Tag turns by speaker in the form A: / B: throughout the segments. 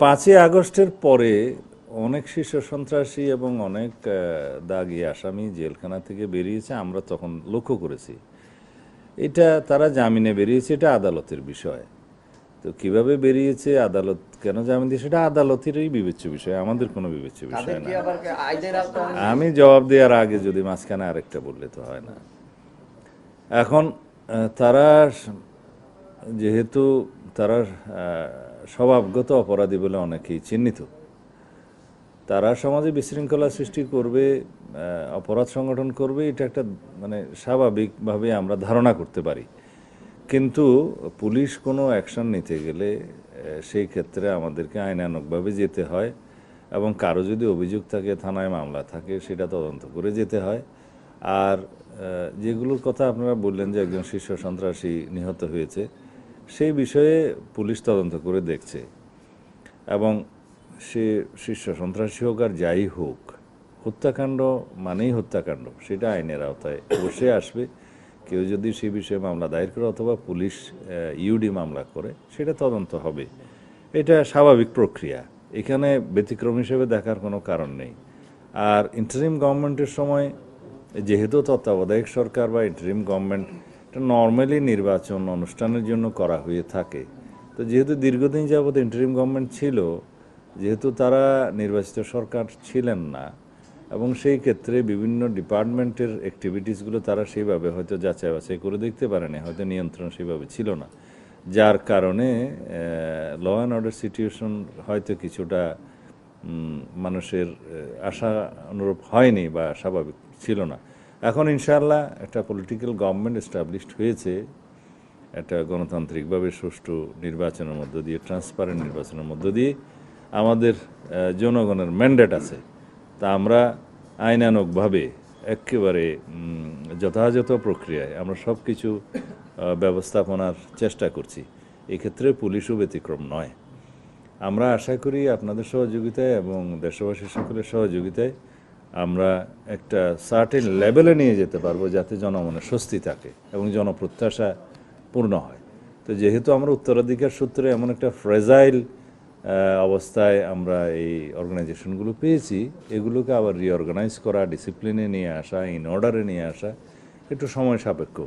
A: 5ই আগস্টের পরে অনেক শীর্ষ সন্ত্রাসী এবং অনেক দাগী আসামি জেলখানা থেকে বেরিয়েছে, আমরা তখন লক্ষ্য করেছি। এটা তারা জামিনে বেরিয়েছে, এটা আদালতের বিষয়। তো কিভাবে বেরিয়েছে, আদালত কেন জামিন দিয়েছে, সেটা আদালতেরই বিবেচ্য বিষয়, আমাদের কোনো বিবেচ্য বিষয় না। আমি জবাব দেওয়ার আগে যদি মাঝখানে আরেকটা বললে তো হয় না। এখন তারা যেহেতু তারা স্বভাবগত অপরাধী বলে অনেকেই চিহ্নিত, তারা সমাজে বিশৃঙ্খলা সৃষ্টি করবে, অপরাধ সংগঠন করবে, এটা একটা মানে স্বাভাবিকভাবে আমরা ধারণা করতে পারি। কিন্তু পুলিশ কোনো অ্যাকশন নিতে গেলে সেই ক্ষেত্রে আমাদেরকে আইনানুগভাবে যেতে হয়, এবং কারো যদি অভিযোগ থাকে, থানায় মামলা থাকে, সেটা তদন্ত করে যেতে হয়। আর যেগুলোর কথা আপনারা বললেন যে একজন শীর্ষ সন্ত্রাসী নিহত হয়েছে, সেই বিষয়ে পুলিশ তদন্ত করে দেখছে, এবং সে শীর্ষ সন্ত্রাসী হোক আর যাই হোক, হত্যাকাণ্ড মানেই হত্যাকাণ্ড, সেটা আইনের আওতায় অবশ্যই আসবে। কেউ যদি সে বিষয়ে মামলা দায়ের করে অথবা পুলিশ ইউডি মামলা করে, সেটা তদন্ত হবে। এটা স্বাভাবিক প্রক্রিয়া, এখানে ব্যতিক্রম হিসেবে দেখার কোনো কারণ নেই। আর ইন্টারিম গভর্নমেন্টের সময় যেহেতু তত্ত্বাবধায়ক সরকার বা ইন্টারিম গভর্নমেন্ট, এটা নর্মালি নির্বাচন অনুষ্ঠানের জন্য করা হয়ে থাকে। তো যেহেতু দীর্ঘদিন যাবৎ ইন্টারিম গভর্নমেন্ট ছিল, যেহেতু তারা নির্বাচিত সরকার ছিলেন না, এবং সেই ক্ষেত্রে বিভিন্ন ডিপার্টমেন্টের অ্যাক্টিভিটিসগুলো তারা সেইভাবে হয়তো যাচাই বাছাই করে দেখতে পারেনি, হয়তো নিয়ন্ত্রণ সেইভাবে ছিল না, যার কারণে ল অ্যান্ড অর্ডার সিচুয়েশন হয়তো কিছুটা মানুষের আশা অনুরূপ হয়নি বা স্বাভাবিক ছিল না। এখন ইনশাআল্লাহ একটা পলিটিক্যাল গভর্নমেন্ট এস্টাবলিশড হয়েছে, একটা গণতান্ত্রিকভাবে সুষ্ঠু নির্বাচনের মধ্য দিয়ে, ট্রান্সপারেন্ট নির্বাচনের মধ্য দিয়ে আমাদের জনগণের ম্যান্ডেট আছে। তা আমরা আইনানুগভাবে একেবারে যথাযথ প্রক্রিয়ায় আমরা সব কিছু ব্যবস্থাপনার চেষ্টা করছি। এক্ষেত্রে পুলিশও ব্যতিক্রম নয়। আমরা আশা করি আপনাদের সহযোগিতায় এবং দেশবাসীর সকলের সহযোগিতায় আমরা একটা সার্টেন লেভেলে নিয়ে যেতে পারবো, যাতে জনমনে স্বস্তি থাকে এবং জনপ্রত্যাশা পূর্ণ হয়। তো যেহেতু আমরা উত্তরাধিকার সূত্রে এমন একটা ফ্রেজাইল অবস্থায় আমরা এই অর্গানাইজেশনগুলো পেয়েছি, এগুলোকে আবার রিঅর্গানাইজ করা, ডিসিপ্লিনে নিয়ে আসা, ইন অর্ডারে নিয়ে আসা একটু সময় সাপেক্ষ।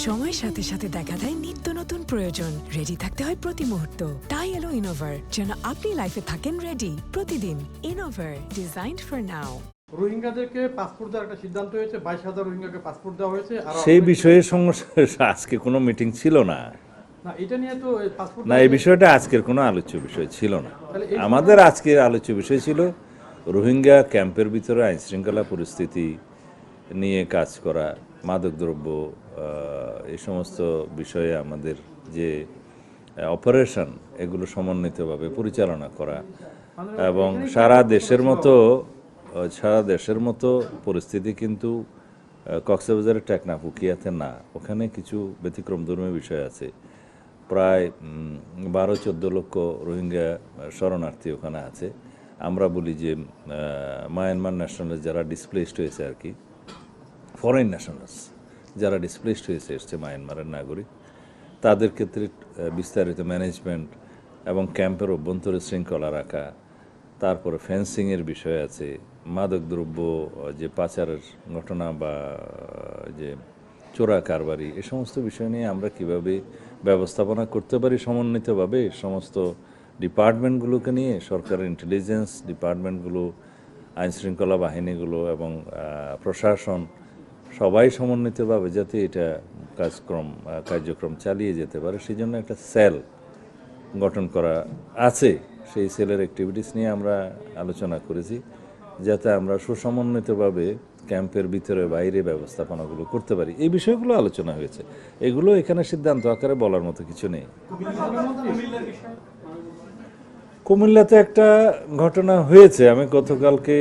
B: সময়ের সাথে সাথে দেখা দেয় নিত্য নতুন প্রয়োজন, রেডি থাকতে হয় প্রতি মুহূর্ত। তাই এলো ইনোভার, যেন আপনি লাইফে থাকেন রেডি প্রতিদিন। ইনোভার, ডিজাইনড ফর নাও।
C: রোহিঙ্গাদেরকে পাসপোর্ট দেওয়ার একটা সিদ্ধান্ত হয়েছে, 22,000 রোহিঙ্গাকে পাসপোর্ট দেওয়া হয়েছে। আর
A: সেই বিষয়ে আজকে কোনো মিটিং ছিল না।
C: না, এটা নিয়ে তো পাসপোর্ট
A: না, এই বিষয়টা আজকের কোনো আলোচ্য বিষয় ছিল না। আমাদের আজকের আলোচ্য বিষয় ছিল রোহিঙ্গা ক্যাম্পের ভিতরে আইনশৃঙ্খলা পরিস্থিতি নিয়ে কাজ করা, মাদকদ্রব্য, এই সমস্ত বিষয়ে আমাদের যে অপারেশন, এগুলো সমন্বিতভাবে পরিচালনা করা, এবং সারা দেশের মতো পরিস্থিতি কিন্তু কক্সবাজারের টেকনাফ উখিয়াতে না, ওখানে কিছু ব্যতিক্রমধর্মী বিষয় আছে। প্রায় 12-14 লক্ষ রোহিঙ্গা শরণার্থী ওখানে আছে। আমরা বলি যে মায়ানমার ন্যাশনালস যারা ডিসপ্লেসড হয়েছে আর কি, ফরেন ন্যাশনালস যারা ডিসপ্লেসড হয়েছে, এসছে মায়ানমারের নাগরিক, তাদের ক্ষেত্রে বিস্তারিত ম্যানেজমেন্ট এবং ক্যাম্পের অভ্যন্তরে শৃঙ্খলা রাখা, তারপরে ফেন্সিংয়ের বিষয় আছে, মাদকদ্রব্য যে পাচারের ঘটনা বা যে চোরা কারবারি, এ সমস্ত বিষয় নিয়ে আমরা কিভাবে ব্যবস্থাপনা করতে পারি সমন্বিতভাবে সমস্ত ডিপার্টমেন্টগুলোকে নিয়ে, সরকারের ইন্টেলিজেন্স ডিপার্টমেন্টগুলো, আইনশৃঙ্খলা বাহিনীগুলো এবং প্রশাসন, সবাই সমন্বিতভাবে যাতে এটা কার্যক্রম চালিয়ে যেতে পারে, সেই জন্য একটা সেল গঠন করা আছে। সেই সেলের অ্যাক্টিভিটিস নিয়ে আমরা আলোচনা করেছি, যাতে আমরা সুসমন্বিতভাবে ক্যাম্পের ভিতরে বাইরে ব্যবস্থাপনাগুলো করতে পারি। এই বিষয়গুলো আলোচনা হয়েছে, এগুলো এখানে সিদ্ধান্ত আকারে বলার মতো কিছু নেই। কুমিল্লাতে একটা ঘটনা হয়েছে, আমি গতকালকে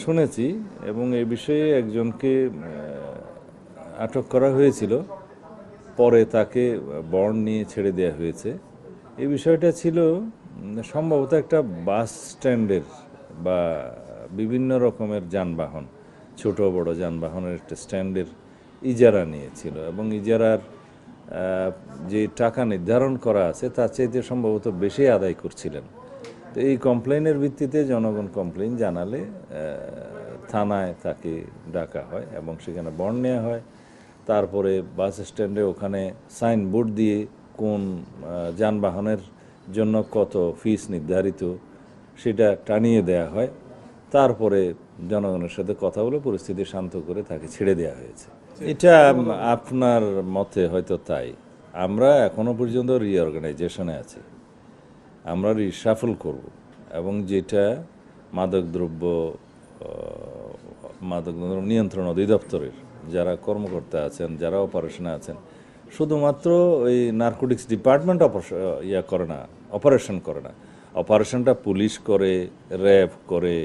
A: শুনেছি, এবং এই বিষয়ে একজনকে আটক করা হয়েছিল, পরে তাকে বন্ড নিয়ে ছেড়ে দেওয়া হয়েছে। এই বিষয়টা ছিল সম্ভবত একটা বাস স্ট্যান্ডের বা বিভিন্ন রকমের যানবাহন, ছোট বড় যানবাহনের একটা স্ট্যান্ডের ইজারা নিয়েছিল, এবং ইজারার যে টাকা নির্ধারণ করা আছে তার চাইতে সম্ভবত বেশি আদায় করছিলেন। তো এই কমপ্লেনের ভিত্তিতে জনগণ কমপ্লেন জানালে থানায় তাকে ডাকা হয় এবং সেখানে বন্ড নেওয়া হয়। তারপরে বাস স্ট্যান্ডে ওখানে সাইনবোর্ড দিয়ে কোন যানবাহনের জন্য কত ফিস নির্ধারিত সেটা টানিয়ে দেয়া হয়। তারপরে জনগণের সাথে কথা বলে পরিস্থিতি শান্ত করে তাকে ছেড়ে দেওয়া হয়েছে। এটা আপনার মতে হয়তো তাই। আমরা এখনো পর্যন্ত রিঅর্গানাইজেশনে আছি, আমরা রিসাফল করব এবং যেটা মাদকদ্রব্য নিয়ন্ত্রণ অধিদপ্তরের যারা কর্মকর্তা আছেন, যারা অপারেশনে আছেন, শুধুমাত্র ওই নার্কোটিক্স ডিপার্টমেন্ট অপারেশন করে না, অপারেশনটা পুলিশ করে, র্যাব করে,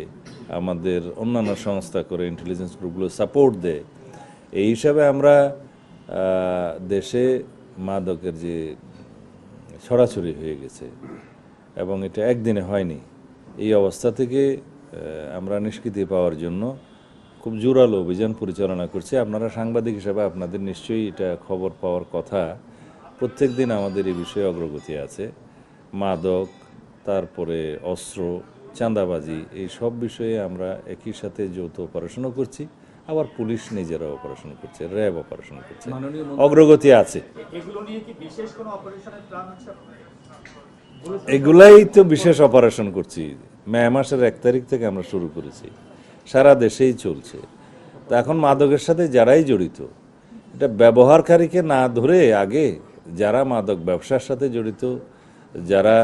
A: আমাদের অন্যান্য সংস্থা করে, ইন্টেলিজেন্স গ্রুপগুলো সাপোর্ট দেয়। এই হিসাবে আমরা দেশে মাদকের যে ছড়াছড়ি হয়ে গেছে এবং এটা একদিনে হয়নি, এই অবস্থা থেকে আমরা নিষ্কৃতি পাওয়ার জন্য খুব জোরালো অভিযান পরিচালনা করছি। আপনারা সাংবাদিক হিসাবে আপনাদের নিশ্চয়ই এটা খবর পাওয়ার কথা। প্রত্যেক দিন আমাদের এই বিষয়ে অগ্রগতি আছে। মাদক, তারপরে অস্ত্র, চাঁদাবাজি, এই সব বিষয়ে আমরা একই সাথে যৌথ অপারেশনও করছি, আবার পুলিশ নিজেরা অপারেশন করছে, র্যাব অপারেশন করছে, অগ্রগতি আছে।
D: এগুলো নিয়ে কি বিশেষ কোনো অপারেশনের প্ল্যান আছে?
A: এগুলাই তো বিশেষ অপারেশন করছি। মে মাসের 1 তারিখ থেকে আমরা শুরু করেছি, সারা দেশেই চলছে। তো এখন মাদকের সাথে যারাই জড়িত, এটা ব্যবহারকারীকে না ধরে আগে যারা মাদক ব্যবসার সাথে জড়িত, যারা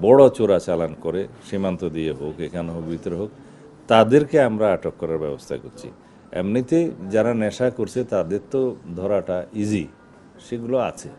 A: বড় চোরাচালান করে, সীমান্ত দিয়ে হোক, এখানে হোক, ভিতরে হোক, তাদেরকে আমরা আটক করার ব্যবস্থা করছি। এমনিতে যারা নেশা করছে তাদের তো ধরাটা ইজি, সেগুলো আছে।